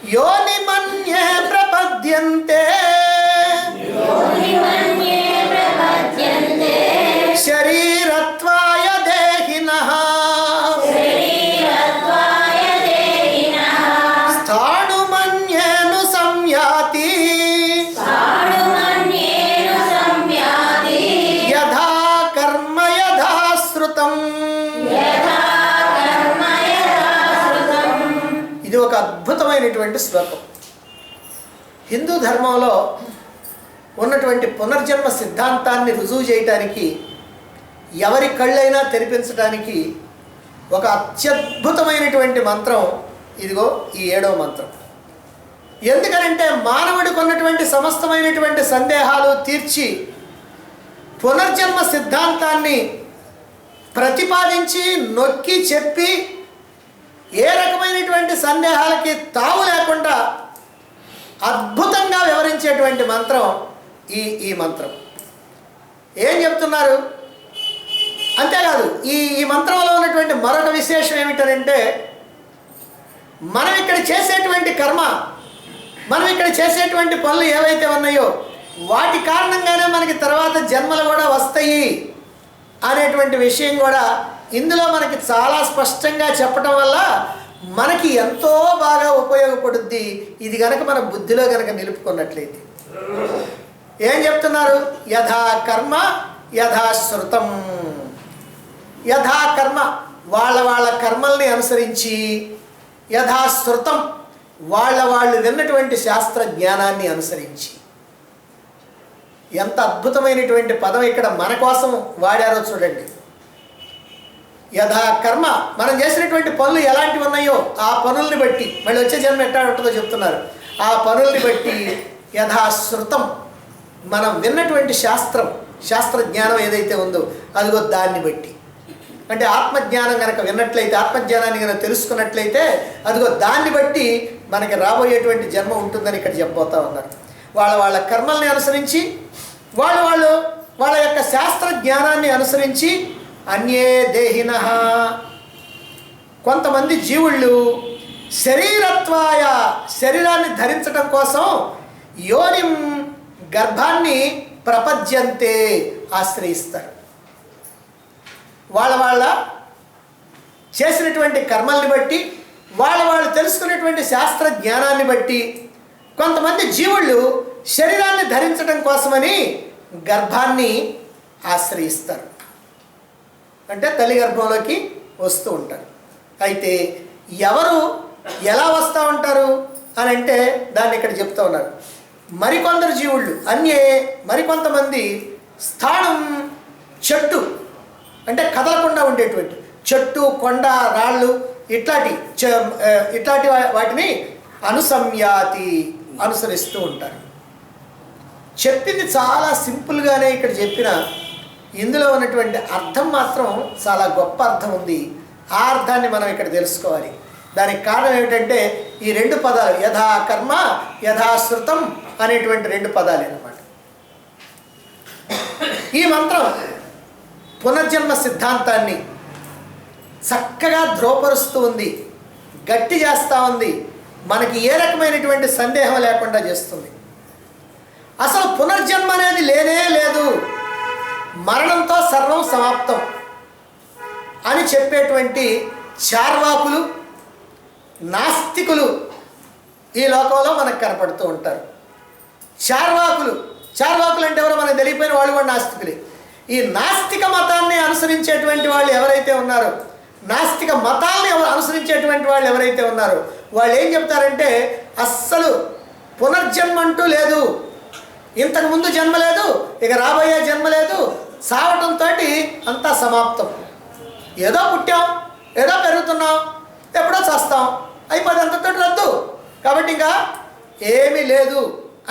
योनि मन्ये प्रपद्यन्ते शरीरत्वाय देहिनः स्थाणुमन्येनु संयाति यथा कर्म यथा श्रुतम्। ఇది ఒక అద్భుతమైనటువంటి శ్లోకం. హిందూ ధర్మంలో ఉన్నటువంటి పునర్జన్మ సిద్ధాంతాన్ని రుజువు చేయడానికి, ఎవరి కళ్ళైనా తెరిపించడానికి ఒక అత్యద్భుతమైనటువంటి మంత్రం ఇదిగో ఈ 7వ మంత్రం. ఎందుకనంటే మానవుడికి ఉన్నటువంటి సమస్తమైనటువంటి సందేహాలు తీర్చి పునర్జన్మ సిద్ధాంతాన్ని ప్రతిపాదించి నొక్కి చెప్పి ఏ రకమైనటువంటి సందేహాలకి తావు లేకుండా అద్భుతంగా వివరించేటువంటి మంత్రం ఈ మంత్రం. ఏం చెప్తున్నారు? అంతేకాదు ఈ మంత్రంలో ఉన్నటువంటి మరొక విశేషం ఏమిటంటే, మనం ఇక్కడ చేసేటువంటి కర్మ, మనం ఇక్కడ చేసేటువంటి పనులు ఏవైతే ఉన్నాయో వాటి కారణంగానే మనకి తర్వాత జన్మలు కూడా వస్తాయి అనేటువంటి విషయం కూడా ఇందులో మనకి చాలా స్పష్టంగా చెప్పడం వల్ల మనకి ఎంతో బాగా ఉపయోగపడుద్ది. ఇది కనుక మన బుద్ధిలో కనుక నిలుపుకున్నట్లయితే. ఏం చెప్తున్నారు? యథా కర్మ యథా శృతం. యథా కర్మ వాళ్ళ కర్మల్ని అనుసరించి, యథా శృతం వాళ్ళు విన్నటువంటి శాస్త్ర జ్ఞానాన్ని అనుసరించి. ఎంత అద్భుతమైనటువంటి పదం ఇక్కడ మన కోసం వాడారో చూడండి. యథా కర్మ, మనం చేసినటువంటి పనులు ఎలాంటివి ఉన్నాయో ఆ పనుల్ని బట్టి, మళ్ళీ వచ్చే జన్మ ఎట్లా ఉంటుందో చెప్తున్నారు, ఆ పనుల్ని బట్టి యథాశ్రుతం, మనం విన్నటువంటి శాస్త్ర జ్ఞానం ఏదైతే ఉందో అదిగో దాన్ని బట్టి. అంటే ఆత్మజ్ఞానం కనుక విన్నట్లయితే, ఆత్మజ్ఞానాన్ని కనుక తెలుసుకున్నట్లయితే అదిగో దాన్ని బట్టి మనకి రాబోయేటువంటి జన్మ ఉంటుందని ఇక్కడ చెప్పబోతా ఉన్నారు. వాళ్ళ కర్మల్ని అనుసరించి, వాళ్ళ యొక్క శాస్త్ర జ్ఞానాన్ని అనుసరించి అన్యే దేహినః, కొంతమంది జీవుళ్ళు శరీరత్వాయ, శరీరాన్ని ధరించడం కోసం యోనిం, గర్భాన్ని ప్రపద్యంతే, ఆశ్రయిస్తారు. వాళ్ళ చేసినటువంటి కర్మల్ని బట్టి, వాళ్ళు తెలుసుకునేటువంటి శాస్త్ర జ్ఞానాన్ని బట్టి కొంతమంది జీవుళ్ళు శరీరాన్ని ధరించడం కోసమని గర్భాన్ని ఆశ్రయిస్తారు. అంటే తల్లి గర్భంలోకి వస్తూ ఉంటారు. అయితే ఎవరు ఎలా వస్తూ ఉంటారు అని అంటే దాన్ని ఇక్కడ చెప్తూ ఉన్నారు. మరికొందరు జీవుళ్ళు అన్యే, మరికొంతమంది స్థానం, చెట్టు అంటే కదలకుండా ఉండేటువంటి చెట్టు, కొండ, రాళ్ళు ఇట్లాంటి వాటిని అనుసంయాతి, అనుసరిస్తూ ఉంటారు. చెప్పింది చాలా సింపుల్గానే ఇక్కడ చెప్పిన ఇందులో ఉన్నటువంటి అర్థం మాత్రం చాలా గొప్ప అర్థం ఉంది. ఆ అర్థాన్ని మనం ఇక్కడ తెలుసుకోవాలి. దానికి కారణం ఏమిటంటే ఈ 2 పదాలు, యథా కర్మ యథాశ్రుతం అనేటువంటి 2 పదాలు అన్నమాట. ఈ మంత్రం పునర్జన్మ సిద్ధాంతాన్ని చక్కగా ధ్రువపరుస్తూ ఉంది, గట్టి చేస్తూ ఉంది, మనకి ఏ రకమైనటువంటి సందేహం లేకుండా చేస్తుంది. అసలు పునర్జన్మ అనేది లేనే లేదు, మరణంతో సర్వం సమాప్తం అని చెప్పేటువంటి చార్వాకులు, నాస్తికులు ఈ లోకంలో మనకు కనపడుతూ ఉంటారు. చార్వాకులు అంటే ఎవరో మనకు తెలియపోయిన వాళ్ళు కూడా నాస్తికులే. ఈ నాస్తిక మతాన్ని అనుసరించేటువంటి వాళ్ళు ఎవరైతే ఉన్నారో, నాస్తిక మతాల్ని అనుసరించేటువంటి వాళ్ళు ఎవరైతే ఉన్నారో వాళ్ళు ఏం చెప్తారంటే అస్సలు పునర్జన్మ అంటూ లేదు, ఇంతకు ముందు జన్మ లేదు, ఇక రాబోయే జన్మ లేదు, సావటంతో అంతా సమాప్తం. ఏదో పుట్టాం, ఏదో పెరుగుతున్నాం, ఎప్పుడో చస్తాం, అయిపోతే అంతతో రద్దు, కాబట్టి ఇంకా ఏమీ లేదు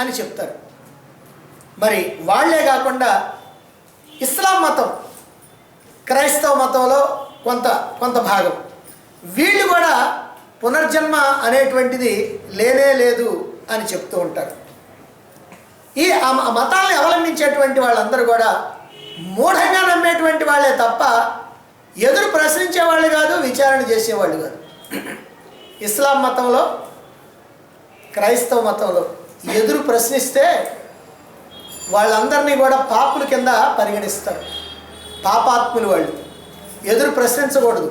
అని చెప్తారు. మరి వాళ్లే కాకుండా ఇస్లాం మతం, క్రైస్తవ మతంలో కొంత భాగం వీళ్ళు కూడా పునర్జన్మ అనేటువంటిది లేనే లేదు అని చెప్తూ ఉంటారు. ఈ మతాలను అవలంబించేటువంటి వాళ్ళందరూ కూడా మూఢంగా నమ్మేటువంటి వాళ్ళే తప్ప ఎదురు ప్రశ్నించేవాళ్ళు కాదు, విచారణ చేసేవాళ్ళు కాదు. ఇస్లాం మతంలో క్రైస్తవ మతంలో ఎదురు ప్రశ్నిస్తే వాళ్ళందరినీ కూడా పాపుల కింద పరిగణిస్తారు. పాపాత్ములు వాళ్ళు. ఎదురు ప్రశ్నించకూడదు.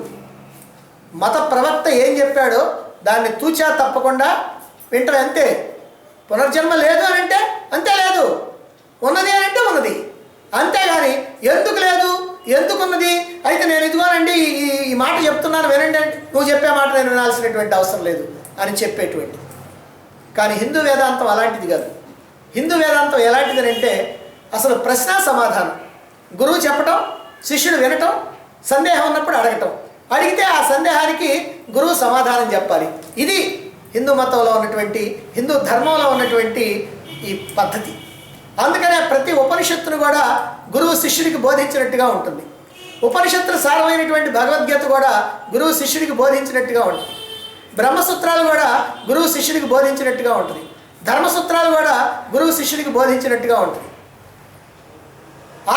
మత ప్రవక్త ఏం చెప్పాడో దాన్ని తూచా తప్పకుండా వింటారు, అంతే. పునర్జన్మ లేదు అని అంటే అంతే లేదు, ఉన్నది అని అంటే ఉన్నది, అంతేగాని ఎందుకు లేదు ఎందుకు ఉన్నది అయితే నేను ఇదిగోనండి ఈ మాట చెప్తున్నాను వినండి అంటే నువ్వు చెప్పే మాట నేను వినాల్సినటువంటి అవసరం లేదు అని చెప్పేటువంటి. కానీ హిందూ వేదాంతం అలాంటిది కాదు. హిందూ వేదాంతం ఎలాంటిది అంటే అసలు ప్రశ్న సమాధానం, గురువు చెప్పటం, శిష్యుడు వినటం, సందేహం ఉన్నప్పుడు అడగటం, అడిగితే ఆ సందేహానికి గురువు సమాధానం చెప్పాలి. ఇది హిందూ మతంలో ఉన్నటువంటి, హిందూ ధర్మంలో ఉన్నటువంటి ఈ పద్ధతి. అందుకనే ప్రతి ఉపనిషత్తును కూడా గురువు శిష్యుడికి బోధించినట్టుగా ఉంటుంది. ఉపనిషత్తుల సారమైనటువంటి భగవద్గీత కూడా గురువు శిష్యుడికి బోధించినట్టుగా ఉంటుంది. బ్రహ్మసూత్రాలు కూడా గురువు శిష్యుడికి బోధించినట్టుగా ఉంటుంది. ధర్మసూత్రాలు కూడా గురువు శిష్యుడికి బోధించినట్టుగా ఉంటుంది.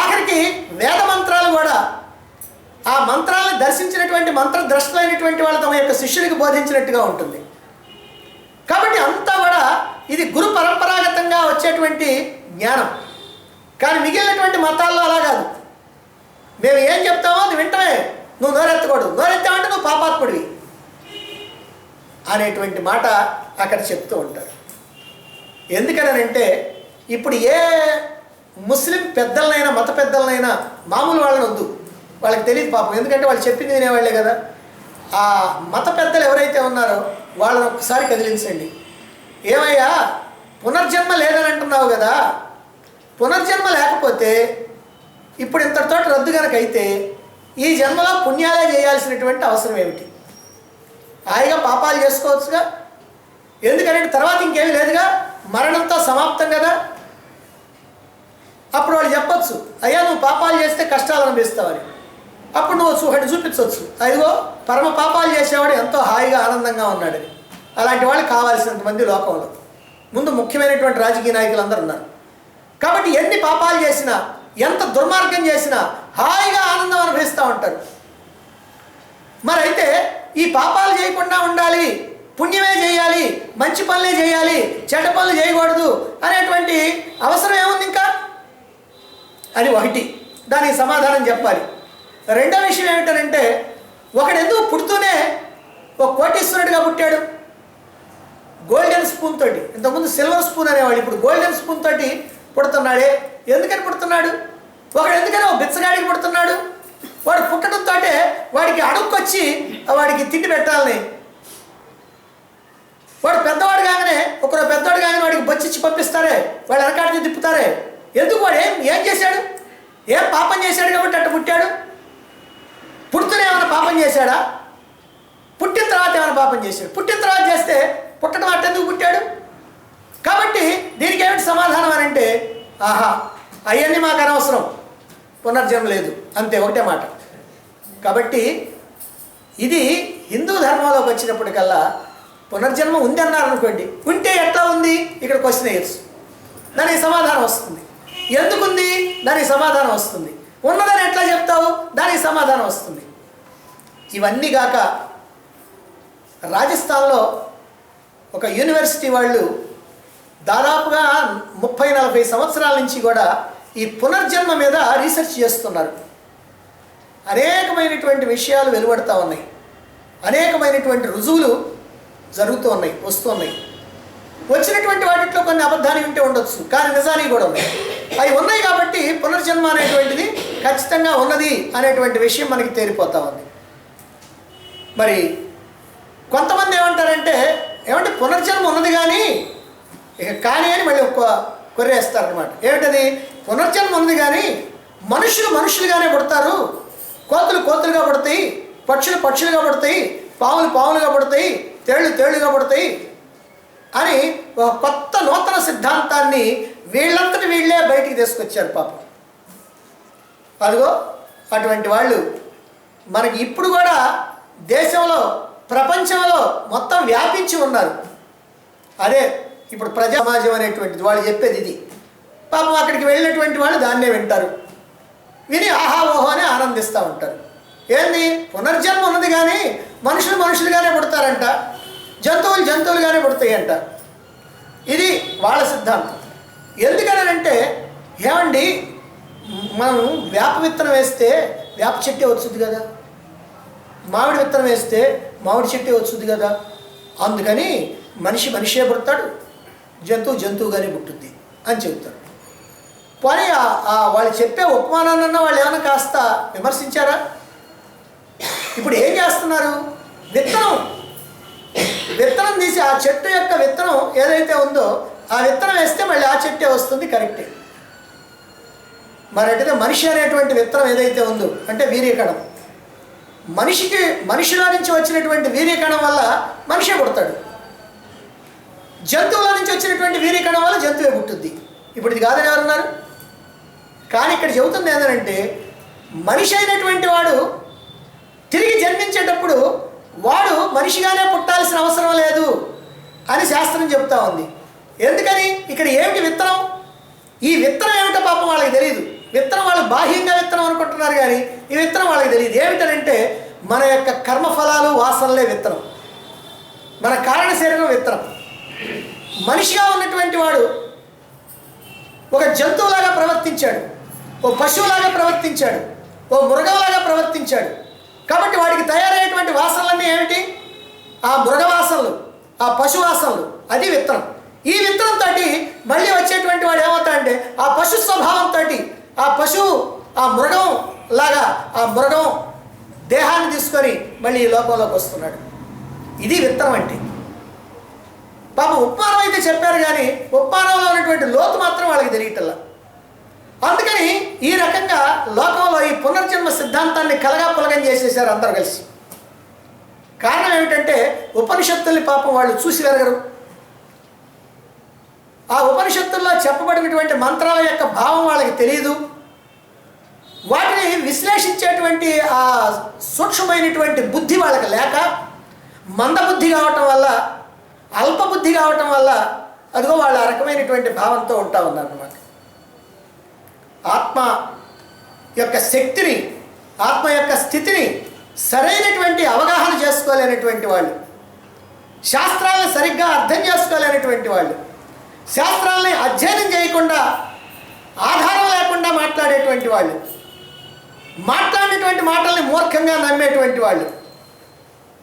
ఆఖరికి వేద మంత్రాలు కూడా ఆ మంత్రాలను దర్శించినటువంటి మంత్రద్రష్టలైనటువంటి వాళ్ళు తమ యొక్క శిష్యుడికి బోధించినట్టుగా ఉంటుంది. కాబట్టి అంతా కూడా ఇది గురు పరంపరాగతంగా వచ్చేటువంటి జ్ఞానం. కానీ మిగిలినటువంటి మతాల్లో అలా కాదు. మేము ఏం చెప్తామో అది వింటమే, నువ్వు నోరెత్తకూడదు, నోరెత్తామంటే నువ్వు పాపాత్ముడివి అనేటువంటి మాట అక్కడ చెప్తూ ఉంటారు. ఎందుకనంటే ఇప్పుడు ఏ ముస్లిం పెద్దలనైనా మత పెద్దలనైనా మామూలు వాళ్ళని వద్దు, వాళ్ళకి తెలియదు పాపం, ఎందుకంటే వాళ్ళు చెప్పింది వినేవాళ్లే కదా. ఆ మత పెద్దలు ఎవరైతే ఉన్నారో వాళ్ళని ఒక్కసారి కదిలించండి. ఏమయ్యా పునర్జన్మ లేదని అంటున్నావు కదా, పునర్జన్మ లేకపోతే ఇప్పుడు ఇంతటితో రద్దు కనుక అయితే ఈ జన్మలో పుణ్యాలే చేయాల్సినటువంటి అవసరం ఏమిటి? హాయిగా పాపాలు చేసుకోవచ్చుగా, ఎందుకంటే తర్వాత ఇంకేమీ లేదుగా, మరణంతో సమాప్తం కదా. అప్పుడు వాళ్ళు చెప్పొచ్చు, అయ్యా నువ్వు పాపాలు చేస్తే కష్టాలు అనిపిస్తావని. అప్పుడు నువ్వు ఒకటి చూపించవచ్చు, అదిగో పరమ పాపాలు చేసేవాడు ఎంతో హాయిగా ఆనందంగా ఉన్నాడని. అలాంటి వాళ్ళు కావాల్సినంత మంది లోకంలో ముందు ముఖ్యమైనటువంటి రాజకీయ నాయకులు అందరూ ఉన్నారు. కాబట్టి ఎన్ని పాపాలు చేసినా, ఎంత దుర్మార్గం చేసినా హాయిగా ఆనందం అనుభవిస్తూ ఉంటారు. మరి అయితే ఈ పాపాలు చేయకుండా ఉండాలి, పుణ్యమే చేయాలి, మంచి పనులే చేయాలి, చెడ్డ పనులు చేయకూడదు అనేటువంటి అవసరం ఏముంది ఇంకా? అది ఒకటి, దానికి సమాధానం చెప్పాలి. రెండో విషయం ఏమిటంటే ఒకడు ఎందుకు పుడుతూనే ఒక కోటీశ్వరుడిగా పుట్టాడు? గోల్డెన్ స్పూన్ తోటి, ఇంతకుముందు సిల్వర్ స్పూన్ అనేవాడు, ఇప్పుడు గోల్డెన్ స్పూన్ తోటి పుడుతున్నాడే. ఎందుకని పుడుతున్నాడు? ఒకడు ఎందుకని ఒక బిచ్చగాడికి పుడుతున్నాడు? వాడు పుట్టడంతో వాడికి అడుక్కొచ్చి వాడికి తిండి పెట్టాలని. వాడు పెద్దవాడు కాగానే ఒకరు పెద్దవాడు కాగానే వాడికి బొచ్చిచ్చి పంపిస్తారే, వాడు వెనకాడికి తిప్పుతారే. ఎందుకు? వాడు ఏం చేశాడు? ఏం పాపం చేశాడు కాబట్టి అట్ట పుట్టాడు? పుడుతూనే ఏమైనా పాపం చేశాడా? పుట్టిన తర్వాత ఏమైనా పాపం చేశాడు? పుట్టిన తర్వాత చేస్తే పుట్టడం అట్టెందుకు పుట్టాడు? కాబట్టి దీనికి ఏమిటి సమాధానం అని అంటే, ఆహా అవన్నీ మాకు అనవసరం, పునర్జన్మ లేదు, అంతే, ఒకటే మాట. కాబట్టి ఇది హిందూ ధర్మంలోకి వచ్చినప్పటికల్లా పునర్జన్మ ఉంది అన్నారు అనుకోండి, ఉంటే ఎట్లా ఉంది ఇక్కడ క్వశ్చన్ వేయచ్చు, దానికి సమాధానం వస్తుంది. ఎందుకుంది? దానికి సమాధానం వస్తుంది. ఉన్నదని ఎట్లా చెప్తావు? దానికి సమాధానం వస్తుంది. ఇవన్నీ కాక రాజస్థాన్లో ఒక యూనివర్సిటీ వాళ్ళు దాదాపుగా 30-40 సంవత్సరాల నుంచి కూడా ఈ పునర్జన్మ మీద రీసెర్చ్ చేస్తున్నారు. అనేకమైనటువంటి విషయాలు వెలువడుతూ ఉన్నాయి, అనేకమైనటువంటి రుజువులు జరుగుతూ ఉన్నాయి, వస్తున్నాయి. వచ్చినటువంటి వాటిలో కొన్ని అబద్ధాలు ఉంటే ఉండొచ్చు, కానీ నిజానికి కూడా ఉన్నాయి. అవి ఉన్నాయి కాబట్టి పునర్జన్మ అనేటువంటిది ఖచ్చితంగా ఉన్నది అనేటువంటి విషయం మనకి తేలిపోతూ ఉంది. మరి కొంతమంది ఏమంటారంటే, ఏమంటే పునర్జన్మ ఉన్నది కానీ ఇక కానీ అని మళ్ళీ కొర్రేస్తారనమాట. ఏమిటది? పునర్జన్మ ఉంది కానీ మనుషులు మనుషులుగానే పుడతారు, కోతులు కోతులుగా పుడతాయి, పక్షులు పక్షులుగా పుడతాయి, పాములు పాములుగా పుడతాయి, తేళ్ళు తేళ్లుగా పుడతాయి అని ఒక కొత్త నూతన సిద్ధాంతాన్ని వీళ్ళంతటి వీళ్ళే బయటికి తీసుకొచ్చారు పాపం. అదిగో అటువంటి వాళ్ళు మనకి ఇప్పుడు కూడా దేశంలో ప్రపంచంలో మొత్తం వ్యాపించి ఉన్నారు. అదే ఇప్పుడు ప్రజా సమాజం అనేటువంటిది వాళ్ళు చెప్పేది ఇది. పాపం అక్కడికి వెళ్ళినటువంటి వాళ్ళు దాన్నే వింటారు, విని ఆహా ఓహో అని ఆనందిస్తూ ఉంటారు. ఏంది? పునర్జన్మ ఉన్నది కానీ మనుషులు మనుషులుగానే పుడతారంట, జంతువులు జంతువులుగానే పుడతాయంట. ఇది వాళ్ళ సిద్ధాంతం. ఎందుకనంటే ఏమండి, మనం వేప విత్తనం వేస్తే వేప చెట్టే వచ్చుద్ది కదా, మామిడి విత్తనం వేస్తే మామిడి చెట్టే వచ్చుద్ది కదా, అందుకని మనిషి మనిషే పుడతాడు, జంతువు జంతువుగానే పుట్టుద్ది అని చెబుతారు. పోనీ వాళ్ళు చెప్పే ఉపమానాన్న వాళ్ళు ఏమైనా కాస్త విమర్శించారా? ఇప్పుడు ఏం చేస్తున్నారు? విత్తనం తీసి ఆ చెట్టు యొక్క విత్తనం ఏదైతే ఉందో ఆ విత్తనం వేస్తే మళ్ళీ ఆ చెట్టే వస్తుంది, కరెక్టే. మరి అంటే మనిషి అనేటువంటి విత్తనం ఏదైతే ఉందో అంటే వీర్యకణం, మనిషిలో నుంచి వచ్చినటువంటి వీర్యకణం వల్ల మనిషే పుడతాడు, జంతువుల నుంచి వచ్చినటువంటి వీర్యకణం వల్ల జంతువే పుట్టుద్ది. ఇప్పుడు ఇది కాదని ఎవరున్నారు? కానీ ఇక్కడ చెబుతుంది ఏంటంటే మనిషి అయినటువంటి వాడు తిరిగి జన్మించేటప్పుడు వాడు మనిషిగానే పుట్టాల్సిన అవసరం లేదు అని శాస్త్రం చెప్తా ఉంది. ఎందుకని? ఇక్కడ ఏమిటి విత్తనం? ఈ విత్తనం ఏమిటో పాపం వాళ్ళకి తెలియదు. విత్తనం వాళ్ళు బాహ్యంగా విత్తనం అనుకుంటున్నారు, కానీ ఈ విత్తనం వాళ్ళకి తెలియదు. ఏమిటనంటే మన యొక్క కర్మఫలాలు వాసనలే విత్తనం, మన కారణ శరీరం విత్తనం. మనిషిగా ఉన్నటువంటి వాడు ఒక జంతువులాగా ప్రవర్తించాడు, ఓ పశువులాగా ప్రవర్తించాడు, ఓ మృగంలాగా ప్రవర్తించాడు. కాబట్టి వాడికి తయారయ్యేటువంటి వాసనలన్నీ ఏమిటి? ఆ మృగవాసనలు, ఆ పశువాసనలు, అది విత్తనం. ఈ విత్తనంతో మళ్ళీ వచ్చేటువంటి వాడు ఏమవుతాడంటే ఆ పశు స్వభావంతో ఆ పశువు ఆ మృగం లాగా ఆ మృగం దేహాన్ని తీసుకొని మళ్ళీ ఈ లోకంలోకి వస్తున్నాడు. ఇది విత్తనం అంటే. పాపం ఉపమానం అయితే చెప్పారు, కానీ ఉపమానంలో ఉన్నటువంటి లోతు మాత్రం వాళ్ళకి తెలియటల్లా. అందుకని ఈ రకంగా లోకంలో ఈ పునర్జన్మ సిద్ధాంతాన్ని కలగాపులగం చేసేసారు అందరూ కలిసి. కారణం ఏమిటంటే ఉపనిషత్తుల్ని పాపం వాళ్ళు చూసి వెరగరు. ఆ ఉపనిషత్తుల్లో చెప్పబడినటువంటి మంత్రాల యొక్క భావం వాళ్ళకి తెలియదు. వాటిని విశ్లేషించేటువంటి ఆ సూక్ష్మమైనటువంటి బుద్ధి వాళ్ళకి లేక మందబుద్ధి కావటం వల్ల, అల్పబుద్ధి కావటం వల్ల అదిగో వాళ్ళు ఆ రకమైనటువంటి భావంతో ఉంటా ఉన్నారన్నమాట. ఆత్మ యొక్క శక్తిని, ఆత్మ యొక్క స్థితిని సరైనటువంటి అవగాహన చేసుకోలేనటువంటి వాళ్ళు, శాస్త్రాలను సరిగ్గా అర్థం చేసుకోలేనటువంటి వాళ్ళు, శాస్త్రాలని అధ్యయనం చేయకుండా ఆధారం లేకుండా మాట్లాడేటువంటి వాళ్ళు, మాట్లాడేటువంటి మాటల్ని మూర్ఖంగా నమ్మేటువంటి వాళ్ళు,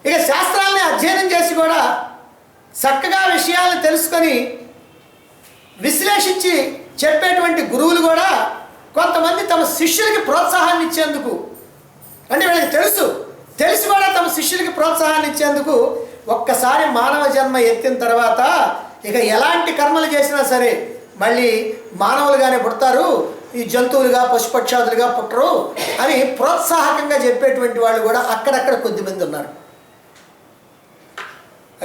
ఇక శాస్త్రాలని అధ్యయనం చేసి కూడా చక్కగా విషయాలను తెలుసుకొని విశ్లేషించి చెప్పేటువంటి గురువులు కూడా కొంతమంది తమ శిష్యులకి ప్రోత్సాహాన్ని ఇచ్చేందుకు, అంటే వీళ్ళకి తెలిసి కూడా తమ శిష్యులకి ప్రోత్సాహాన్ని ఇచ్చేందుకు ఒక్కసారి మానవ జన్మ ఎత్తిన తర్వాత ఇక ఎలాంటి కర్మలు చేసినా సరే మళ్ళీ మానవులుగానే పుడతారు, ఈ జంతువులుగా పశుపక్షాదులుగా పుట్టరు అని ప్రోత్సాహకంగా చెప్పేటువంటి వాళ్ళు కూడా అక్కడక్కడ కొద్దిమంది ఉన్నారు.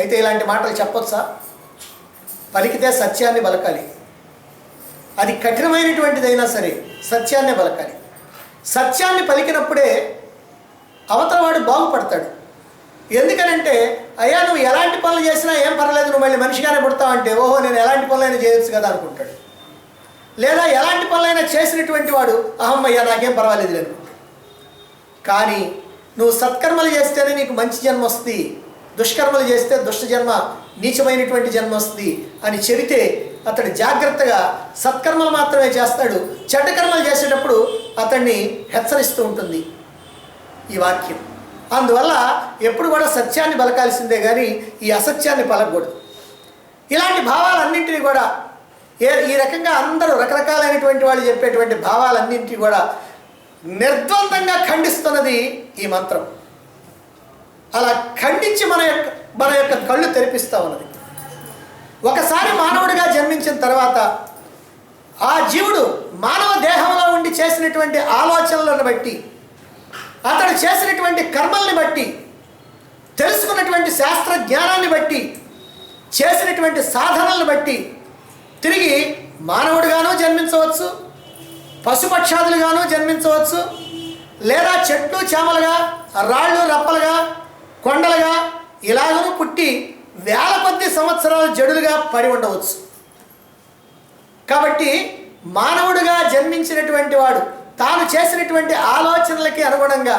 అయితే ఇలాంటి మాటలు చెప్పొచ్చా? పలికితే సత్యాన్ని పలకాలి. అది కఠినమైనటువంటిదైనా సరే సత్యాన్నే పలకాలి. సత్యాన్ని పలికినప్పుడే అవతలవాడు బాగుపడతాడు. ఎందుకనంటే అయ్యా నువ్వు ఎలాంటి పనులు చేసినా ఏం పర్వాలేదు, నువ్వు మళ్ళీ మనిషిగానే పుడతావంటే ఓహో నేను ఎలాంటి పనులైనా చేయొచ్చు కదా అనుకుంటాడు. లేదా ఎలాంటి పనులైనా చేసినటువంటి వాడు అహమ్మయ్యా నాకేం పర్వాలేదు అనుకుంటాడు. కానీ నువ్వు సత్కర్మలు చేస్తేనే నీకు మంచి జన్మ వస్తుంది, దుష్కర్మలు చేస్తే దుష్ట జన్మ, నీచమైనటువంటి జన్మ వస్తుంది అని చెబితే అతడు జాగ్రత్తగా సత్కర్మలు మాత్రమే చేస్తాడు. చెడ్డ కర్మలు చేసేటప్పుడు అతన్ని హెచ్చరిస్తూ ఉంటుంది ఈ వాక్యం. అందువల్ల ఎప్పుడు కూడా సత్యాన్ని పలకాల్సిందే కానీ ఈ అసత్యాన్ని పలకూడదు. ఇలాంటి భావాలన్నింటినీ కూడా ఈ రకంగా అందరూ రకరకాలైనటువంటి వాళ్ళు చెప్పేటువంటి భావాలన్నింటినీ కూడా నిర్ద్వందంగా ఖండిస్తున్నది ఈ మంత్రం. అలా ఖండించి మన యొక్క కళ్ళు తెరిపిస్తూ ఉన్నది. ఒకసారి మానవుడిగా జన్మించిన తర్వాత ఆ జీవుడు మానవ దేహంలో ఉండి చేసినటువంటి ఆలోచనలను బట్టి, అతడు చేసినటువంటి కర్మల్ని బట్టి, తెలుసుకున్నటువంటి శాస్త్ర జ్ఞానాన్ని బట్టి, చేసినటువంటి సాధనలను బట్టి తిరిగి మానవుడిగానూ జన్మించవచ్చు, పశుపక్షాదులుగానూ జన్మించవచ్చు, లేదా చెట్లు చేమలుగా, రాళ్ళు రప్పలుగా, కొండలుగా ఇలాగనూ పుట్టి వేల కొద్ది సంవత్సరాలు జడులుగా పడి ఉండవచ్చు. కాబట్టి మానవుడిగా జన్మించినటువంటి వాడు తాను చేసినటువంటి ఆలోచనలకి అనుగుణంగా,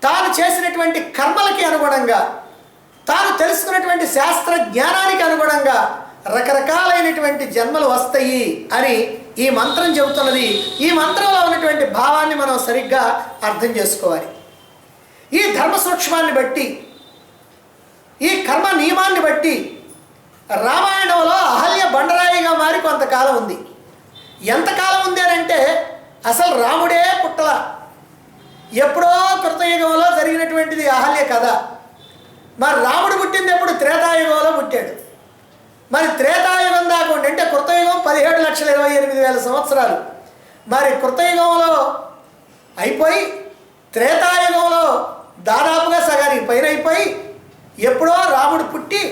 తాను చేసినటువంటి కర్మలకి అనుగుణంగా, తాను తెలుసుకున్నటువంటి శాస్త్ర జ్ఞానానికి అనుగుణంగా రకరకాలైనటువంటి జన్మలు వస్తాయి అని ఈ మంత్రం చెబుతున్నది. ఈ మంత్రంలో ఉన్నటువంటి భావాన్ని మనం సరిగ్గా అర్థం చేసుకోవాలి. ఈ ధర్మ సూక్ష్మాన్ని బట్టి, ఈ కర్మ నియమాన్ని బట్టి రామాయణంలో అహల్య బండరాయిగా మారి కొంతకాలం ఉంది. ఎంతకాలం ఉంది అని అంటే అసలు రాముడే పుట్టల, ఎప్పుడో కృతయుగంలో జరిగినటువంటిది అహల్య కథ. మరి రాముడు పుట్టింది ఎప్పుడు? త్రేతాయుగంలో పుట్టాడు. మరి త్రేతాయుగం దాకా అంటే కృతయుగం 17,28,000 సంవత్సరాలు. మరి కృతయుగంలో అయిపోయి త్రేతాయుగంలో దాదాపుగా సగానికి పైన అయిపోయి ఎప్పుడో రాముడు పుట్టి,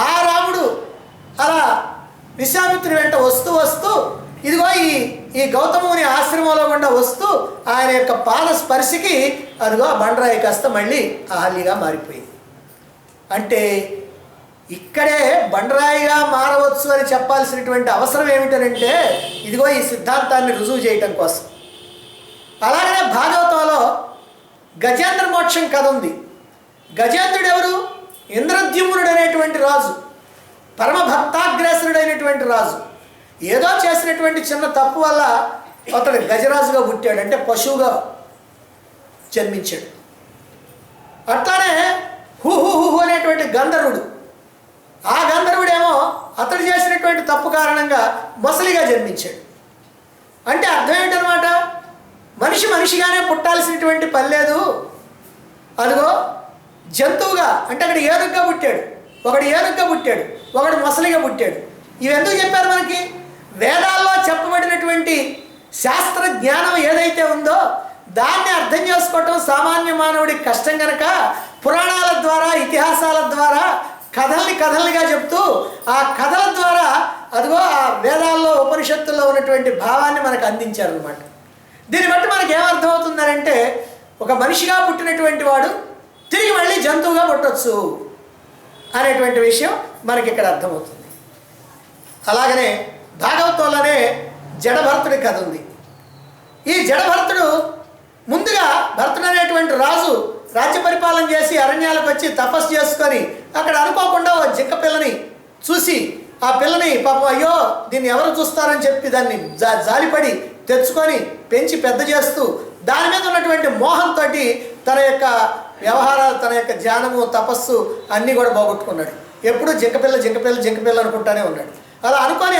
ఆ రాముడు అలా విశ్వామిత్రుడి వెంట వస్తూ వస్తూ ఇదిగో ఈ గౌతముని ఆశ్రమంలో గుండా వస్తూ ఆయన యొక్క పాద స్పర్శకి అదిగో బండరాయి కాస్త మళ్ళీ అహల్యగా మారిపోయింది. అంటే ఇక్కడే బండరాయిగా మారవచ్చు అని చెప్పాల్సినటువంటి అవసరం ఏమిటనంటే ఇదిగో ఈ సిద్ధాంతాన్ని రుజువు చేయటం కోసం. అలాగనే భాగవతంలో గజేంద్ర మోక్షం కథ ఉంది. గజేంద్రుడు ఎవరు? ఇంద్రద్యుమ్నుడు అనేటువంటి రాజు, పరమ భక్తాగ్రేసరుడైనటువంటి రాజు. ఏదో చేసినటువంటి చిన్న తప్పు వల్ల అతడు గజరాజుగా పుట్టాడు, అంటే పశువుగా జన్మించాడు. అట్లానే హుహుహు అనేటువంటి గంధర్వుడు, ఆ గంధర్వుడేమో అతడు చేసినటువంటి తప్పు కారణంగా మొసలిగా జన్మించాడు. అంటే అర్థం ఏంటనమాట? మనిషి మనిషిగానే పుట్టాల్సినటువంటి పని లేదు. అదిగో జంతువుగా, అంటే అక్కడ ఏనుగ్గా పుట్టాడు, ఒకడు ఏనుగ్గా పుట్టాడు, ఒకడు మొసలిగా పుట్టాడు. ఇవెందుకు చెప్పారు మనకి? వేదాల్లో చెప్పబడినటువంటి శాస్త్ర జ్ఞానం ఏదైతే ఉందో దాన్ని అర్థం చేసుకోవటం సామాన్య మానవుడికి కష్టం కనుక పురాణాల ద్వారా, ఇతిహాసాల ద్వారా కథల్నిగా చెప్తూ ఆ కథల ద్వారా అదిగో ఆ వేదాల్లో ఉపనిషత్తుల్లో ఉన్నటువంటి భావాన్ని మనకు అందించారనమాట. దీన్ని బట్టి మనకి ఏమర్థమవుతుందనంటే ఒక మనిషిగా పుట్టినటువంటి వాడు తిరిగి మళ్ళీ జంతువుగా పుట్టవచ్చు అనేటువంటి విషయం మనకి ఇక్కడ అర్థమవుతుంది. అలాగనే భాగవతంలోనే జడభరతుడి కథ ఉంది. ఈ జడభరతుడు ముందుగా భరతుడు అనేటువంటి రాజు రాజ్య పరిపాలన చేసి అరణ్యాలకు వచ్చి తపస్సు చేసుకొని అక్కడ అనుకోకుండా ఓ జింక పిల్లని చూసి ఆ పిల్లని పాపం అయ్యో దీన్ని ఎవరు చూస్తారని చెప్పి దాన్ని జాలిపడి తెచ్చుకొని పెంచి పెద్ద చేస్తూ దాని మీద ఉన్నటువంటి మోహంతో తన యొక్క వ్యవహారాలు, తన యొక్క ధ్యానము, తపస్సు అన్నీ కూడా పోగొట్టుకున్నాడు. ఎప్పుడు జింకపిల్ల అనుకుంటానే ఉన్నాడు. అలా అనుకొని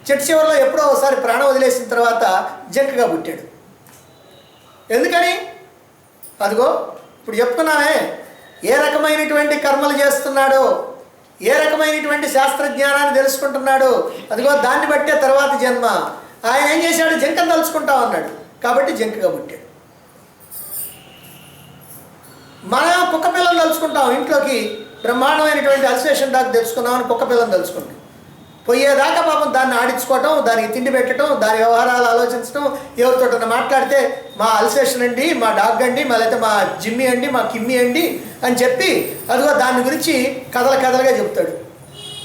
చెట్టు చివరిలో ఎప్పుడో ఒకసారి ప్రాణం వదిలేసిన తర్వాత జింకగా పుట్టాడు. ఎందుకని? అదిగో ఇప్పుడు చెప్పుకున్నామే, ఏ రకమైనటువంటి కర్మలు చేస్తున్నాడో, ఏ రకమైనటువంటి శాస్త్రజ్ఞానాన్ని తెలుసుకుంటున్నాడు, అదిగో దాన్ని బట్టే తర్వాత జన్మ. ఆయన ఏం చేశాడు? జింకను తలుచుకుంటాం అన్నాడు కాబట్టి జింకగా పుట్టాడు. మనం కుక్క పిల్లలు తలుచుకుంటాం, ఇంట్లోకి బ్రహ్మాండమైనటువంటి అల్సేషన్ దాకా తెచ్చుకున్నామని కుక్క పిల్లని తలుచుకుంటాం. పోయేదాకా పాపం దాన్ని ఆడించుకోవటం, దానికి తిండి పెట్టడం, దాని వ్యవహారాలు ఆలోచించడం, ఎవరితోటన్నా మాట్లాడితే మా అల్సేషన్ అండి, మా డాగ్ అండి, లేకపోతే మా జిమ్మి అండి, మా కిమ్మి అండి అని చెప్పి అదిగో దాని గురించి కథలుగా చెప్తాడు.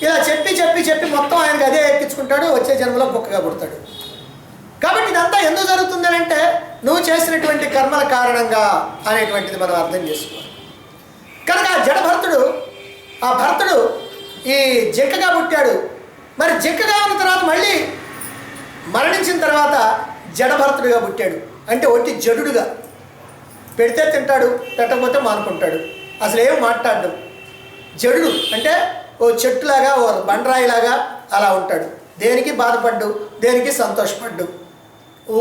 ఇలా చెప్పి మొత్తం ఆయనకు అదే ఎక్కించుకుంటాడు, వచ్చే జన్మలో కుక్కగా పుడతాడు. కాబట్టి ఇదంతా ఎందుకు జరుగుతుంది అంటే నువ్వు చేసినటువంటి కర్మల కారణంగా అనేటువంటిది మనం అర్థం చేసుకోవాలి. కనుక ఆ భరతుడు ఈ జింకగా పుట్టాడు. మరి జింకగా ఉన్న తర్వాత మళ్ళీ మరణించిన తర్వాత జడభరతుడిగా పుట్టాడు. అంటే ఒట్టి జడుడుగా, పెడితే తింటాడు, పెట్టకపోతే మానుకుంటాడు, అసలు ఏం మాట్లాడడం. జడుడు అంటే ఓ చెట్టులాగా, ఓ బండరాయిలాగా అలా ఉంటాడు. దేనికి బాధపడ్డు, దేనికి సంతోషపడ్డు,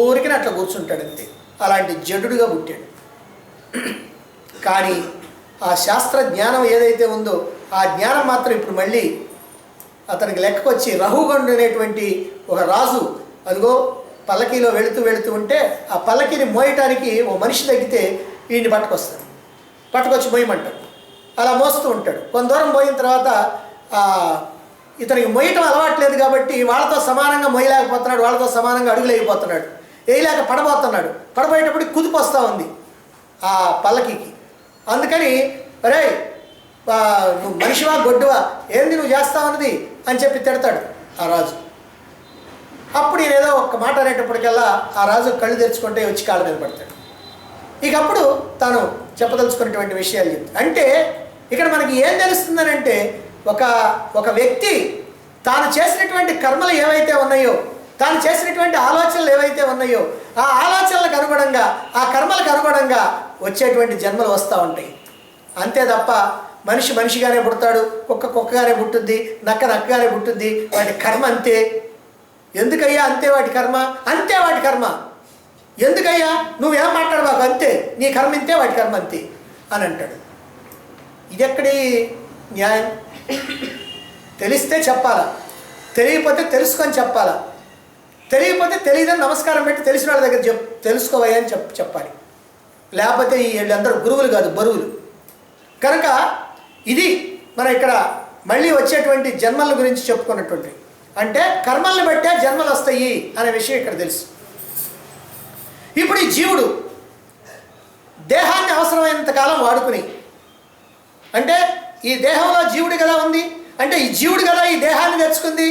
ఊరికి అట్లా కూర్చుంటాడు అంతే. అలాంటి జడుడుగా పుట్టాడు. కానీ ఆ శాస్త్ర జ్ఞానం ఏదైతే ఉందో ఆ జ్ఞానం మాత్రం ఇప్పుడు మళ్ళీ అతనికి లెక్కకొచ్చి రహుగండు అనేటువంటి ఒక రాజు అదిగో పల్లకీలో వెళుతూ ఉంటే ఆ పల్లకీని మోయటానికి ఓ మనిషి తగ్గితే వీడిని పట్టుకొచ్చి మోయమంటాడు. అలా మోస్తూ ఉంటాడు. కొంత దూరం పోయిన తర్వాత ఇతనికి మొయ్యటం అలవాట్లేదు కాబట్టి వాళ్ళతో సమానంగా మొయ్యలేకపోతున్నాడు, వాళ్ళతో సమానంగా అడుగులు అయిపోతున్నాడు, వేయలేక పడబోయేటప్పుడు కుదిపి వస్తూ ఉంది ఆ పల్లకీకి. అందుకని అరే నువ్వు మనిషివా గొడ్డువా, ఏంది నువ్వు చేస్తావన్నది అని చెప్పి తిడతాడు ఆ రాజు. అప్పుడు ఈయన ఏదో ఒక్క మాట అనేటప్పటికల్లా ఆ రాజు కళ్ళు తెరుచుకుంటే వచ్చి కాళ్ళ మీద పడతాడు. ఇక అప్పుడు తాను చెప్పదలుచుకున్నటువంటి విషయాలు చెప్తాడు. అంటే ఇక్కడ మనకి ఏం తెలుస్తుందనంటే ఒక ఒక వ్యక్తి తాను చేసినటువంటి కర్మలు ఏవైతే ఉన్నాయో, తాను చేసినటువంటి ఆలోచనలు ఏవైతే ఉన్నాయో, ఆ ఆలోచనలకు అనుగుణంగా, ఆ కర్మలకు అనుగుణంగా వచ్చేటువంటి జన్మలు వస్తూ ఉంటాయి. అంతే తప్ప మనిషి మనిషిగానే పుడతాడు, కుక్క కుక్కగానే పుట్టుద్ది, నక్క నక్కగానే పుట్టుద్ది, వాటి కర్మ అంతే. ఎందుకయ్యా అంతే వాటి కర్మ? అంతే వాటి కర్మ. ఎందుకయ్యా నువ్వేం మాట్లాడబాకు, అంతే నీ కర్మ ఇంతే, వాటి కర్మ అంతే అని అంటాడు. ఇది ఎక్కడి న్యాయం? తెలిస్తే చెప్పాలా, తెలియకపోతే తెలుసుకొని చెప్పాలా. తెలియకపోతే తెలియదని నమస్కారం పెట్టి తెలిసిన వాళ్ళ దగ్గర తెలుసుకోవయ్యా అని చెప్పాలి. లేకపోతే వీళ్ళందరూ గురువులు కాదు, బరువులు. కనుక ఇది మనం ఇక్కడ మళ్ళీ వచ్చేటువంటి జన్మల గురించి చెప్పుకున్నటువంటి, అంటే కర్మల్ని బట్టే జన్మలు వస్తాయి అనే విషయం ఇక్కడ తెలుసు. ఇప్పుడు ఈ జీవుడు దేహాన్ని అవసరమైనంత కాలం వాడుకుని, అంటే ఈ దేహంలో జీవుడు కదా ఉంది, అంటే ఈ జీవుడు కదా ఈ దేహాన్ని తెచ్చుకుంది.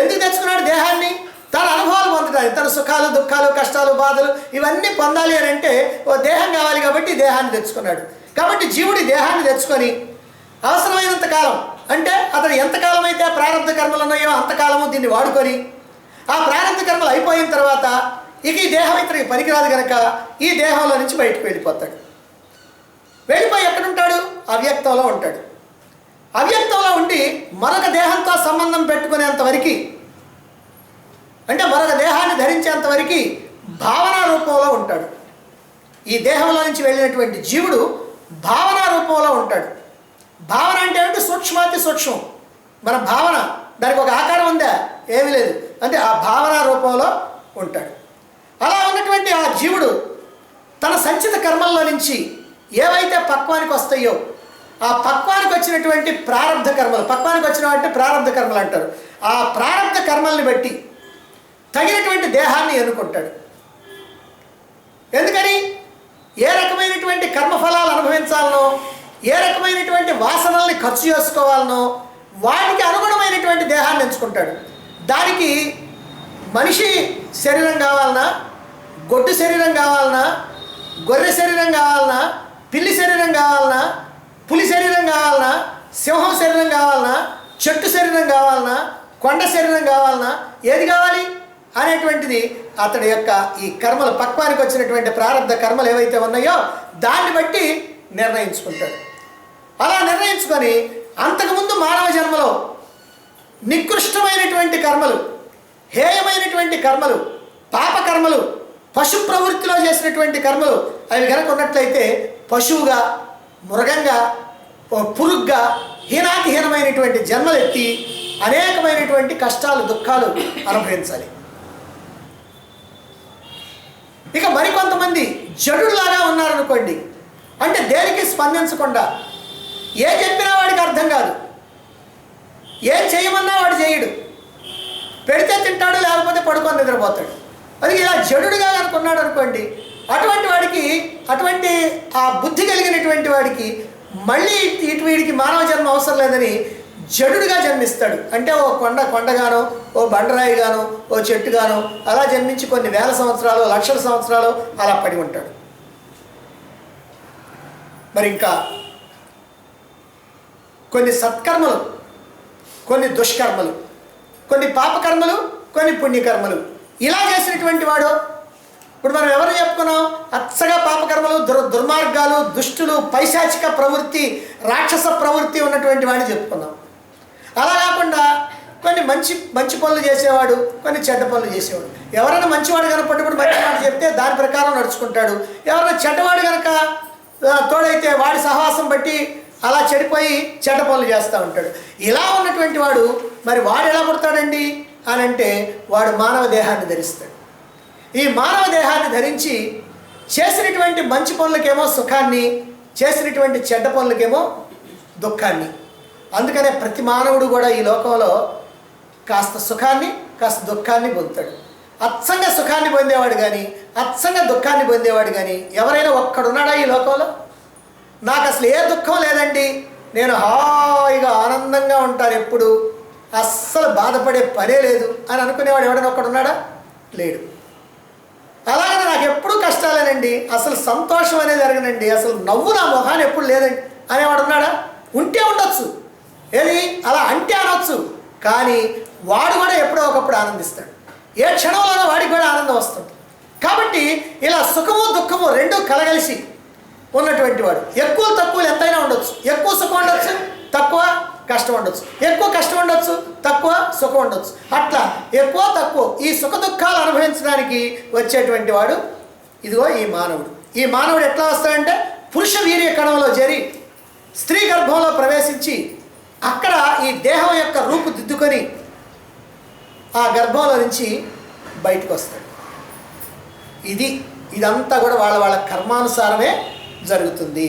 ఎందుకు తెచ్చుకున్నాడు దేహాన్ని? తన అనుభవాలు పొందడానికి, తన సుఖాలు దుఃఖాలు కష్టాలు బాధలు ఇవన్నీ పొందాలి అని అంటే ఓ దేహం కావాలి కాబట్టి దేహాన్ని తెచ్చుకున్నాడు. కాబట్టి జీవుడి దేహాన్ని తెచ్చుకొని అవసరమైనంత కాలం, అంటే అతను ఎంతకాలం అయితే ప్రారంభ కర్మలు ఉన్నాయో అంతకాలము దీన్ని వాడుకొని, ఆ ప్రారంభ కర్మలు అయిపోయిన తర్వాత ఇక ఈ దేహం ఇతనికి పనికిరాదు కనుక ఈ దేహంలో నుంచి బయటకు వెళ్ళిపోతాడు. వెళ్ళిపోయి ఎక్కడుంటాడు? అవ్యక్తంలో ఉంటాడు. అవ్యక్తంలో ఉండి మరొక దేహంతో సంబంధం పెట్టుకునేంత వరకు, అంటే మరొక దేహాన్ని ధరించేంత వరకు భావనా రూపంలో ఉంటాడు. ఈ దేహంలో నుంచి వెళ్ళినటువంటి జీవుడు భావనా రూపంలో ఉంటాడు. భావన అంటే ఏమిటి? సూక్ష్మాతి సూక్ష్మం. మన భావన, దానికి ఒక ఆకారం ఉందా? ఏమీ లేదు. అంటే ఆ భావనా రూపంలో ఉంటాడు. అలా ఉన్నటువంటి ఆ జీవుడు తన సంచిత కర్మల్లో నుంచి ఏవైతే పక్వానికి వస్తాయో, ఆ పక్వానికి వచ్చినటువంటి ప్రారంధ కర్మలు, పక్వానికి వచ్చినటువంటి ప్రారంధ కర్మలు అంటారు. ఆ ప్రారంధ కర్మల్ని బట్టి తగినటువంటి దేహాన్ని ఎన్నుకుంటాడు. ఎందుకని? ఏ రకమైనటువంటి కర్మఫలాలు అనుభవించాలనో, ఏ రకమైనటువంటి వాసనల్ని ఖర్చు చేసుకోవాలనో వాటికి అనుగుణమైనటువంటి దేహాన్ని ఎంచుకుంటాడు. దానికి మనిషి శరీరం కావాలన్నా, గొడ్డు శరీరం కావాలన్నా, గొర్రె శరీరం కావాలన్నా, పిల్లి శరీరం కావాలన్నా, పులి శరీరం కావాలన్నా, సింహం శరీరం కావాలన్నా, చెట్టు శరీరం కావాలన్నా, కొండ శరీరం కావాలన్నా, ఏది కావాలి అనేటువంటిది అతడి యొక్క ఈ కర్మలు, పక్వానికి వచ్చినటువంటి ప్రారంభ కర్మలు ఏవైతే ఉన్నాయో దాన్ని బట్టి నిర్ణయించుకుంటాడు. అలా నిర్ణయించుకొని అంతకుముందు మానవ జన్మలో నికృష్టమైనటువంటి కర్మలు, హేయమైనటువంటి కర్మలు, పాపకర్మలు, పశు ప్రవృత్తిలో చేసినటువంటి కర్మలు అవి కనుక ఉన్నట్లయితే పశువుగా, మృగంగా, పురుగ్గా హీనాతిహీనమైనటువంటి జన్మలు ఎత్తి అనేకమైనటువంటి కష్టాలు దుఃఖాలు అనుభవించాలి. ఇక మరికొంతమంది జడులాగా ఉన్నారనుకోండి, అంటే దేనికి స్పందించకుండా, ఏ చెప్పినా వాడికి అర్థం కాదు, ఏం చేయమన్నా వాడు చేయడు, పెడితే తింటాడు లేకపోతే పడుకొని నిద్రపోతాడు. అది ఇలా జడుడుగా అనుకున్నాడు అనుకోండి, అటువంటి వాడికి, అటువంటి ఆ బుద్ధి కలిగినటువంటి వాడికి మళ్ళీ వీడికి మానవ జన్మ అవసరం లేదని జడుడుగా జన్మిస్తాడు. అంటే ఓ కొండగానో, ఓ బండరాయిగానో, ఓ చెట్టుగానో అలా జన్మించి కొన్ని వేల సంవత్సరాలు, లక్షల సంవత్సరాలు అలా పడి ఉంటాడు. మరి ఇంకా కొన్ని సత్కర్మలు, కొన్ని దుష్కర్మలు, కొన్ని పాపకర్మలు, కొన్ని పుణ్యకర్మలు ఇలా చేసినటువంటి వాడు, ఇప్పుడు మనం ఎవరు చెప్పుకున్నాం? అచ్చగా పాపకర్మలు, దుర్మార్గాలు, దుష్టులు, పైశాచిక ప్రవృత్తి, రాక్షస ప్రవృత్తి ఉన్నటువంటి వాడిని చెప్పుకున్నాం. అలా కాకుండా కొన్ని మంచి పనులు చేసేవాడు, కొన్ని చెడ్డ పనులు చేసేవాడు. ఎవరైనా మంచివాడు కనుపడినప్పుడు మంచి మాట చెప్తే దాని ప్రకారం నడుచుకుంటాడు. ఎవరైనా చెడ్డవాడు కనుక తోడైతే వాడి సహవాసం బట్టి అలా చెడిపోయి చెడ్డ పనులు చేస్తూ ఉంటాడు. ఇలా ఉన్నటువంటి వాడు మరి వాడు ఎలా పుడతాడండి అని అంటే వాడు మానవ దేహాన్ని ధరిస్తాడు. ఈ మానవ దేహాన్ని ధరించి చేసినటువంటి మంచి పనులకేమో సుఖాన్ని, చేసినటువంటి చెడ్డ పనులకేమో దుఃఖాన్ని. అందుకనే ప్రతి మానవుడు కూడా ఈ లోకంలో కాస్త సుఖాన్ని, కాస్త దుఃఖాన్ని పొందుతాడు. అచ్చంగా సుఖాన్ని పొందేవాడు కానీ, అచ్చంగా దుఃఖాన్ని పొందేవాడు కానీ ఎవరైనా ఒక్కడున్నాడా ఈ లోకంలో? నాకు అసలు ఏ దుఃఖం లేదండి, నేను హాయిగా ఆనందంగా ఉంటాను, ఎప్పుడు అస్సలు బాధపడే పనే లేదు అని అనుకునేవాడు ఎవడైనా ఒక్కడున్నాడా? లేడు. అలాగనే నాకు ఎప్పుడూ కష్టాలేనండి, అసలు సంతోషం అనేది జరగనండి, అసలు నవ్వు నా మొహాన్ని ఎప్పుడు లేదండి అనేవాడు ఉన్నాడా? ఉంటే ఉండొచ్చు. ఏది అలా అంటే అనొచ్చు, కానీ వాడు కూడా ఎప్పుడో ఒకప్పుడు ఆనందిస్తాడు. ఏ క్షణంలోనో వాడికి కూడా ఆనందం వస్తుంది. కాబట్టి ఇలా సుఖము దుఃఖము రెండూ కలగలిసి ఉన్నటువంటి వాడు. ఎక్కువ తక్కువలు ఎంతైనా ఉండొచ్చు. ఎక్కువ సుఖం ఉండొచ్చు, తక్కువ కష్టం ఉండొచ్చు. ఎక్కువ కష్టం ఉండొచ్చు, తక్కువ సుఖం ఉండొచ్చు. అట్లా ఎక్కువ తక్కువ ఈ సుఖ దుఃఖాలు అనుభవించడానికి వచ్చేటువంటి వాడు ఇదిగో ఈ మానవుడు. ఈ మానవుడు ఎట్లా వస్తాడంటే పురుష వీర్య కణంలో చేరి స్త్రీ గర్భంలో ప్రవేశించి అక్కడ ఈ దేహం యొక్క రూపుదిద్దుకొని ఆ గర్భంలో నుంచి బయటకు వస్తాడు. ఇదంతా కూడా వాళ్ళ కర్మానుసారమే జరుగుతుంది.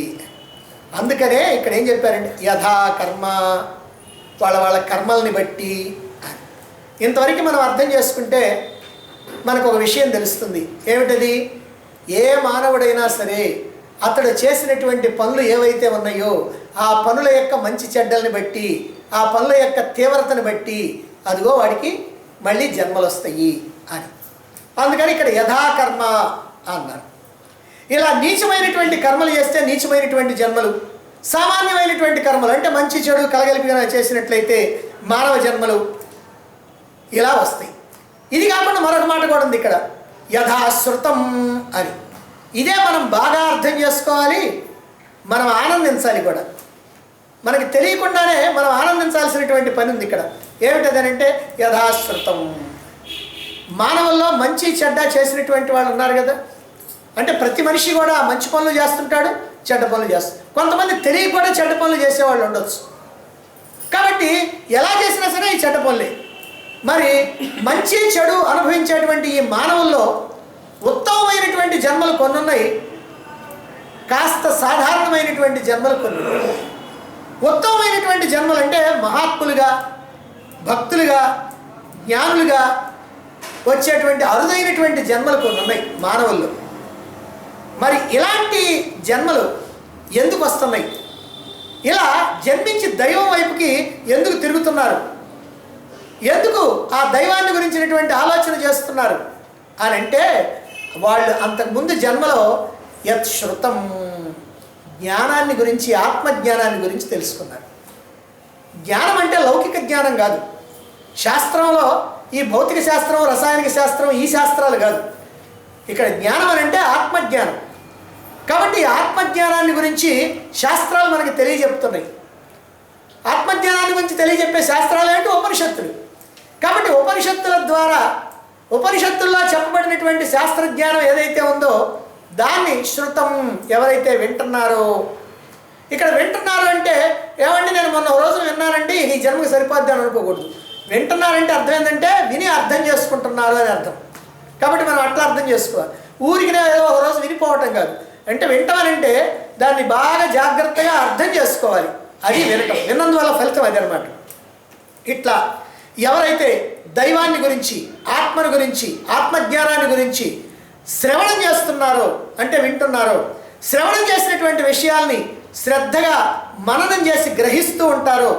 అందుకనే ఇక్కడ ఏం చెప్పారంటే యథా కర్మ, వాళ్ళ కర్మల్ని బట్టి. ఇంతవరకు మనం అర్థం చేసుకుంటే మనకు ఒక విషయం తెలుస్తుంది. ఏమిటది? ఏ మానవుడైనా సరే అతడు చేసినటువంటి పనులు ఏవైతే ఉన్నాయో ఆ పనుల యొక్క మంచి చెడ్డల్ని బట్టి, ఆ పనుల యొక్క తీవ్రతను బట్టి అదిగో వాడికి మళ్ళీ జన్మలు వస్తాయి అని. అందుకని ఇక్కడ యథాకర్మ అన్నారు. ఇలా నీచమైనటువంటి కర్మలు చేస్తే నీచమైనటువంటి జన్మలు, సామాన్యమైనటువంటి కర్మలు అంటే మంచి చెడు కలగలిపిగా చేసినట్లయితే మానవ జన్మలు ఇలా వస్తాయి. ఇది కాకుండా మరొక మాట కూడా ఉంది ఇక్కడ, యథాశ్రుతం అని. ఇదే మనం బాగా అర్థం చేసుకోవాలి, మనం ఆనందించాలి కూడా. మనకి తెలియకుండానే మనం ఆనందించాల్సినటువంటి పని ఉంది ఇక్కడ. ఏమిటదనంటే యథాశ్రుతం. మానవుల్లో మంచి చెడ్డ చేసినటువంటి వాళ్ళు ఉన్నారు కదా, అంటే ప్రతి మనిషి కూడా మంచి పనులు చేస్తుంటాడు, చెడ్డ పనులు చేస్తాడు. కొంతమంది తెలియ కూడా చెడ్డ పనులు చేసేవాళ్ళు ఉండొచ్చు. కాబట్టి ఎలా చేసినా సరే ఈ చెడ్డ పనులే. మరి మంచి చెడు అనుభవించేటువంటి ఈ మానవుల్లో ఉత్తమమైనటువంటి జన్మలు కొన్ని ఉన్నాయి, కాస్త సాధారణమైనటువంటి జన్మలు కొన్ని ఉన్నాయి. ఉత్తమమైనటువంటి జన్మలు అంటే మహాత్ములుగా, భక్తులుగా, జ్ఞానులుగా వచ్చేటువంటి అరుదైనటువంటి జన్మలు కొన్ని ఉన్నాయి మానవుల్లో. మరి ఇలాంటి జన్మలు ఎందుకు వస్తున్నాయి? ఇలా జన్మించి దైవం వైపుకి ఎందుకు తిరుగుతున్నారు? ఎందుకు ఆ దైవాన్ని గురించినటువంటి ఆలోచన చేస్తున్నారు అని అంటే, వాళ్ళు అంతకుముందు జన్మలో యత్ శృతం జ్ఞానాన్ని గురించి, ఆత్మజ్ఞానాన్ని గురించి తెలుసుకున్నారు. జ్ఞానం అంటే లౌకిక జ్ఞానం కాదు. శాస్త్రంలో ఈ భౌతిక శాస్త్రం, రసాయనిక శాస్త్రం, ఈ శాస్త్రాలు కాదు. ఇక్కడ జ్ఞానం అని అంటే ఆత్మజ్ఞానం. కాబట్టి ఆత్మజ్ఞానాన్ని గురించి శాస్త్రాలు మనకి తెలియజెప్తున్నాయి. ఆత్మజ్ఞానాన్ని గురించి తెలియజెప్పే శాస్త్రాలు ఏంటి? ఉపనిషత్తులు. కాబట్టి ఉపనిషత్తుల ద్వారా, ఉపనిషత్తుల్లో చెప్పబడినటువంటి శాస్త్రజ్ఞానం ఏదైతే ఉందో దాన్ని శృతం ఎవరైతే వింటున్నారో, ఇక్కడ వింటున్నారు అంటే ఏమండి నేను మొన్న రోజు విన్నానంటే ఈ జన్మకి సరిపోద్ది అని అనుకోకూడదు. వింటున్నారంటే అర్థం ఏంటంటే విని అర్థం చేసుకుంటున్నారు అని అర్థం. కాబట్టి మనం అట్లా అర్థం చేసుకోవాలి. ఊరికినే ఏదో ఒక రోజు వినిపోవటం కాదు. అంటే వింటామనంటే దాన్ని బాగా జాగ్రత్తగా అర్థం చేసుకోవాలి. అది వినటం. విన్నందువల్ల ఫలితం అది అనమాట. ఇట్లా ఎవరైతే దైవాన్ని గురించి, ఆత్మను గురించి, ఆత్మజ్ఞానాన్ని గురించి శ్రవణం చేస్తున్నారో అంటే వింటున్నారో, శ్రవణం చేసినటువంటి విషయాల్ని శ్రద్ధగా మననం చేసి గ్రహిస్తూ ఉంటారో,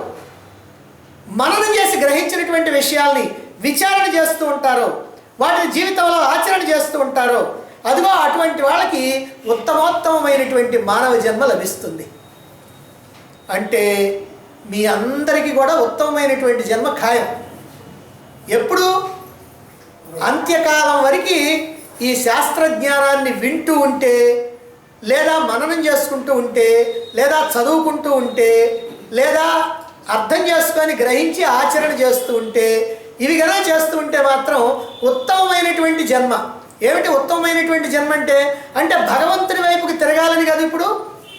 మననం చేసి గ్రహించినటువంటి విషయాల్ని విచారణ చేస్తూ ఉంటారో, వాటిని జీవితంలో ఆచరణ చేస్తూ ఉంటారో, అదిగో అటువంటి వాళ్ళకి ఉత్తమోత్తమైనటువంటి మానవ జన్మ లభిస్తుంది. అంటే మీ అందరికీ కూడా ఉత్తమమైనటువంటి జన్మ ఖాయం. ఎప్పుడు? అంత్యకాలం వరకు ఈ శాస్త్రజ్ఞానాన్ని వింటూ ఉంటే, లేదా మననం చేసుకుంటూ ఉంటే, లేదా చదువుకుంటూ ఉంటే, లేదా అర్థం చేసుకొని గ్రహించి ఆచరణ చేస్తూ ఉంటే, ఇవి కనుక చేస్తూ ఉంటే మాత్రం ఉత్తమమైనటువంటి జన్మ. ఏమిటి ఉత్తమమైనటువంటి జన్మ అంటే? అంటే భగవంతుని వైపుకి తిరగాలని కాదు ఇప్పుడు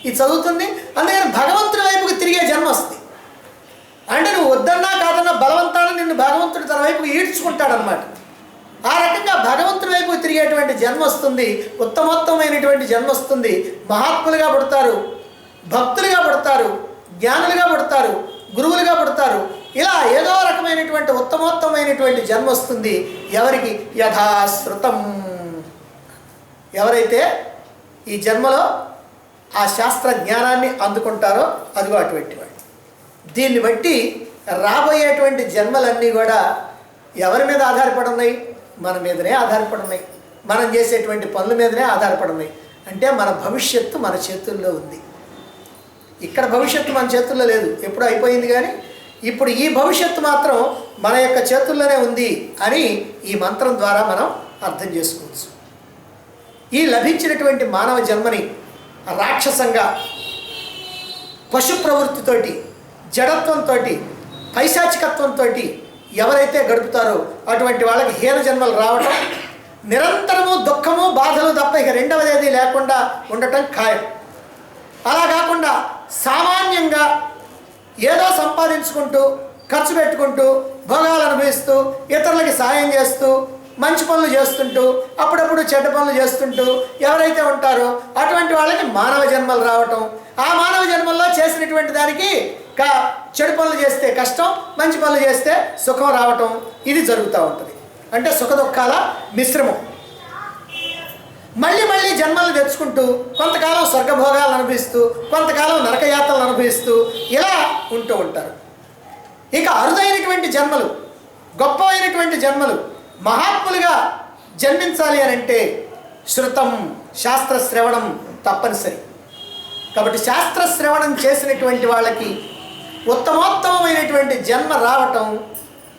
ఇది చదువుతుంది. అందుకని భగవంతుని వైపుకి తిరిగే జన్మ వస్తుంది. అంటే నువ్వు వద్దన్నా కాదన్నా బలవంతాన్ని నిన్ను భగవంతుడు తన వైపుకి ఈడ్చుకుంటాడనమాట. ఆ రకంగా భగవంతుని వైపు తిరిగేటువంటి జన్మ వస్తుంది, ఉత్తమోత్తమైనటువంటి జన్మ వస్తుంది. మహాత్ములుగా పుడతారు, భక్తులుగా పుడతారు, జ్ఞానులుగా పుడతారు, గురువులుగా పుడతారు. ఇలా ఏదో రకమైనటువంటి ఉత్తమోత్తమైనటువంటి జన్మ వస్తుంది. ఎవరికి? యథాశ్రుతం. ఎవరైతే ఈ జన్మలో ఆ శాస్త్ర జ్ఞానాన్ని అందుకుంటారో అదిగో అటువంటి వాడు. దీన్ని బట్టి రాబోయేటువంటి జన్మలన్నీ కూడా ఎవరి మీద ఆధారపడి ఉన్నాయి? మన మీదనే ఆధారపడి ఉన్నాయి. మనం చేసేటువంటి పనుల మీదనే ఆధారపడి ఉన్నాయి. అంటే మన భవిష్యత్తు మన చేతుల్లో ఉంది. ఇక్కడ భవిష్యత్తు మన చేతుల్లో లేదు, ఎప్పుడూ అయిపోయింది. కానీ ఇప్పుడు ఈ భవిష్యత్తు మాత్రం మన యొక్క చేతుల్లోనే ఉంది అని ఈ మంత్రం ద్వారా మనం అర్థం చేసుకోవచ్చు. ఈ లభించినటువంటి మానవ జన్మని రాక్షసంగా, పశు ప్రవృత్తితోటి, జడత్వంతో, పైశాచికత్వంతో ఎవరైతే గడుపుతారో అటువంటి వాళ్ళకి హీన జన్మలు రావటం, నిరంతరము దుఃఖము బాధలు తప్ప ఇక రెండవది లేకుండా ఉండటం ఖాయం. అలా కాకుండా సామాన్యంగా ఏదో సంపాదించుకుంటూ, ఖర్చు పెట్టుకుంటూ, భోగాలు అనుభవిస్తూ, ఇతరులకి సాయం చేస్తూ, మంచి పనులు చేస్తుంటూ, అప్పుడప్పుడు చెడ్డ పనులు చేస్తుంటూ ఎవరైతే ఉంటారో అటువంటి వాళ్ళకి మానవ జన్మలు రావటం, ఆ మానవ జన్మల్లో చేసినటువంటి దానికి చెడు పనులు చేస్తే కష్టం, మంచి పనులు చేస్తే సుఖం రావటం, ఇది జరుగుతూ ఉంటుంది. అంటే సుఖ దుఃఖాల మిశ్రమం. మళ్ళీ మళ్ళీ జన్మలు తెచ్చుకుంటూ కొంతకాలం స్వర్గభోగాలను అనుభవిస్తూ, కొంతకాలం నరకయాత్రలను అనుభవిస్తూ ఇలా ఉంటూ ఉంటారు. ఇక అరుదైనటువంటి జన్మలు, గొప్పవైనటువంటి జన్మలు, మహాత్ములుగా జన్మించాలి అని అంటే శృతం, శాస్త్ర శ్రవణం తప్పనిసరి. కాబట్టి శాస్త్ర శ్రవణం చేసినటువంటి వాళ్ళకి ఉత్తమోత్తమైనటువంటి జన్మ రావటం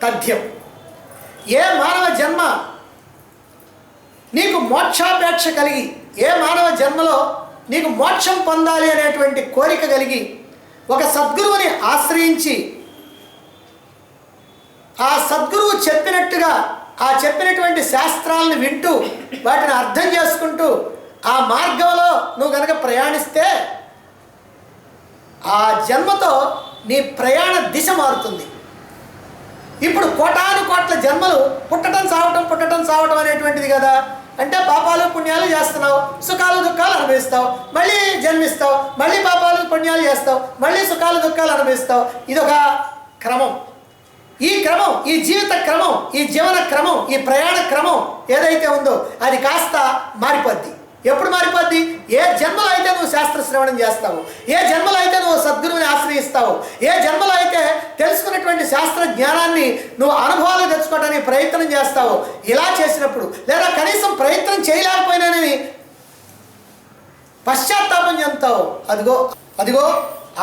తథ్యం. ఏ మానవ జన్మ నీకు మోక్షాపేక్ష కలిగి, ఏ మానవ జన్మలో నీకు మోక్షం పొందాలి అనేటువంటి కోరిక కలిగి ఒక సద్గురువుని ఆశ్రయించి ఆ సద్గురువు చెప్పినట్టుగా ఆ చెప్పినటువంటి శాస్త్రాలను వింటూ వాటిని అర్థం చేసుకుంటూ ఆ మార్గంలో నువ్వు కనుక ప్రయాణిస్తే ఆ జన్మతో నీ ప్రయాణ దిశ మారుతుంది. ఇప్పుడు కోటాను కోట్ల జన్మలు పుట్టడం సావటం అనేటువంటిది కదా. అంటే పాపాలు పుణ్యాలు చేస్తున్నావు, సుఖాలు దుఃఖాలు అనుభవిస్తావు, మళ్ళీ జన్మిస్తావు, మళ్ళీ పాపాలు పుణ్యాలు చేస్తావు, మళ్ళీ సుఖాలు దుఃఖాలు అనుభవిస్తావు. ఇదొక క్రమం. ఈ క్రమం, ఈ జీవిత క్రమం, ఈ జీవన క్రమం, ఈ ప్రయాణ క్రమం ఏదైతే ఉందో అది కాస్త మారిపోద్ది. ఎప్పుడు మారిపోద్ది? ఏ జన్మలో అయితే నువ్వు శాస్త్ర శ్రవణం చేస్తావు, ఏ జన్మలో అయితే నువ్వు సద్గురువుని ఆశ్రయిస్తావు, ఏ జన్మలో అయితే తెలుసుకున్నటువంటి శాస్త్ర జ్ఞానాన్ని నువ్వు అనుభవాలు తెచ్చుకోవడానికి ప్రయత్నం చేస్తావు, ఇలా చేసినప్పుడు లేదా కనీసం ప్రయత్నం చేయలేకపోయినానని పశ్చాత్తాపం చెందుతావు, అదిగో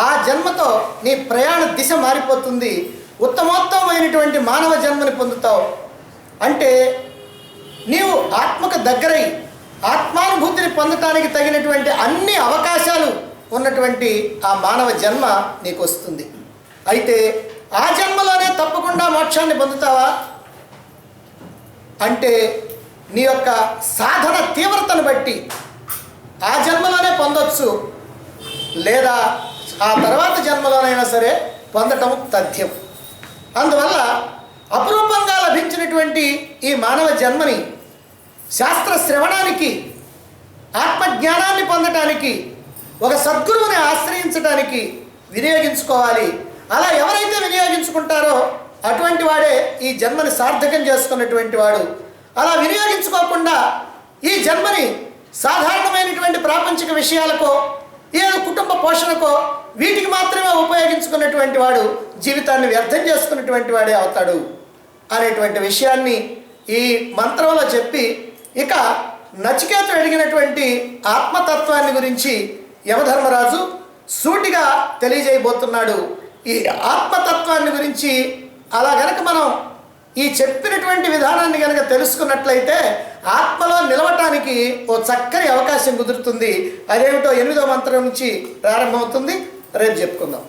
ఆ జన్మతో నీ ప్రయాణ దిశ మారిపోతుంది. ఉత్తమోత్తమైనటువంటి మానవ జన్మని పొందుతావు. అంటే నీవు ఆత్మకు దగ్గరై ఆత్మానుభూతిని పొందటానికి తగినటువంటి అన్ని అవకాశాలు ఉన్నటువంటి ఆ మానవ జన్మ నీకు వస్తుంది. అయితే ఆ జన్మలోనే తప్పకుండా మోక్షాన్ని పొందుతావా అంటే నీ యొక్క సాధన తీవ్రతను బట్టి ఆ జన్మలోనే పొందొచ్చు, లేదా ఆ తర్వాత జన్మలోనైనా సరే పొందటం తథ్యం. అందువల్ల అపురూపంగా లభించినటువంటి ఈ మానవ జన్మని శాస్త్ర శ్రవణానికి, ఆత్మజ్ఞానాన్ని పొందటానికి, ఒక సద్గురువుని ఆశ్రయించడానికి వినియోగించుకోవాలి. అలా ఎవరైతే వినియోగించుకుంటారో అటువంటి వాడే ఈ జన్మని సార్థకం చేసుకున్నటువంటి వాడు. అలా వినియోగించుకోకుండా ఈ జన్మని సాధారణమైనటువంటి ప్రాపంచిక విషయాలకో, ఏదో కుటుంబ పోషణకో, వీటికి మాత్రమే ఉపయోగించుకున్నటువంటి వాడు జీవితాన్ని వ్యర్థం చేసుకున్నటువంటి వాడే అవుతాడు అనేటువంటి విషయాన్ని ఈ మంత్రంలో చెప్పి, ఇక నచికేతుడు అడిగినటువంటి ఆత్మతత్వాన్ని గురించి యమధర్మరాజు సూటిగా తెలియజేయబోతున్నాడు. ఈ ఆత్మతత్వాన్ని గురించి అలా గనక మనం ఈ చెప్పినటువంటి విధానాన్ని కనుక తెలుసుకున్నట్లయితే ఆత్మలో నిలవటానికి ఓ చక్కని అవకాశం కుదురుతుంది. అదేమిటో 8వ మంత్రం నుంచి ప్రారంభమవుతుంది. రేపు చెప్పుకుందాం.